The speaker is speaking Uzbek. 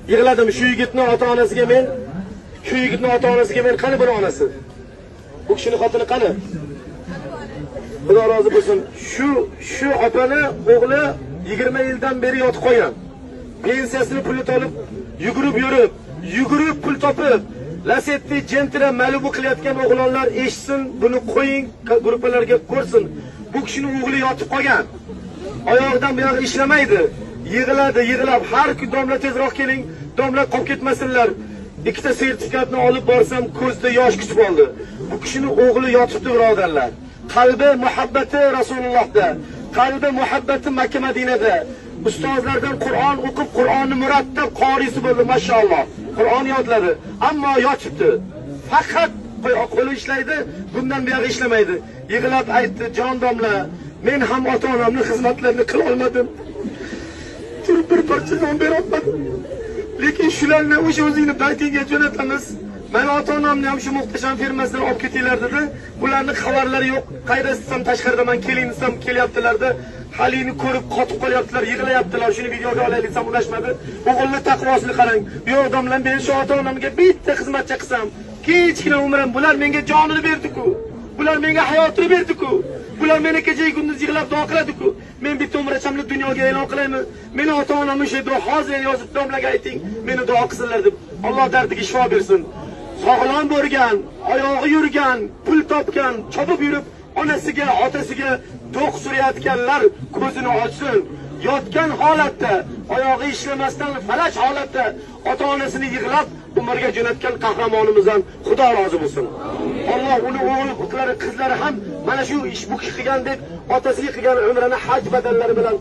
Yig'ladim shu yigitning ota-onasiga men, shu yigitning ota-onasiga men qani buni onasi? Bu kishining xotini qani? Xudo rozi bo'lsin. Shu opani o'g'li 20 yildan beri yotib qolgan. Pensiyasini pulni olib, yugurib pul topib, Lasetti Gentra Malibu qilayotgan o'g'lonlar eshitsin, buni qo'ying, gruppalarga ko'rsin. Bu kishining o'g'li yotib qolgan. Oyog'idan bu yog'i ishlamaydi. Yig'lab har kun domla tezroq keling, domla qolib ketmasinlar. Ikkita sertifikatni olib borsam ko'zda yosh kutib oldi. Bu kishining o'g'li yotibdi, birodarlar. Qalbi muhabbati Rasulullohda, qalbi muhabbati Makka Madinada. Ustozlardan Qur'on o'qib, Qur'onni murattab qorisi bo'ldi, maşalloh. Qur'on yodladi, ammo yotibdi. Faqat qo'li ishlaydi, bundan buyog'i ishlamaydi. Yig'lab aytdi, jon domla, men ham ota-onamning xizmatlarini qila olmadim. Turib bir parcha non bera olmadim. Lekin shularni o'zingni baytingga jo'natamiz. Mana ota-onamni ham shu muhtasham firmasidan olib ketinglar dedi. Bularning xabarlari yo'q. Qaydasizam tashqarida men keling desam kelyaptilarda. Halini ko'rib qotib qolyaptilar, yig'layaptilar. Shuni videoga olaylik desam ulashmadi. O'g'ilning taqvosini qarang. Yo'q domlam, men shu ota-onamga bitta xizmatcha qilsam, kechgina umrim bular menga jonini berdi-ku. Bular menga hayotini berdi-ku. Bular meni kecha kunduz yig'lab duo qiladi-ku. Men bitta umrachamni dunyoga e'lon qilaymi? Meni ota-onamni shu duo hozir yozib domlaga ayting, meni duo qilsinlar deb. Alloh dardiga shifo bersin. Sog'lom bo'lgan, oyog'i yurgan, pul topgan, chopib yurib, onasiga, otasiga do'q surayotganlar ko'zini ochsin. Yotgan holatda, oyog'i ishlamasdan falaj holatda ota-onasini yig'lab umrga jo'natgan qahramonimizdan Xudo rozi bo'lsin. Alloh uni o'g'il qizlari ham mana shu ish bu kishi qilgan deb otasiga qilgan umrini haj badallari bilan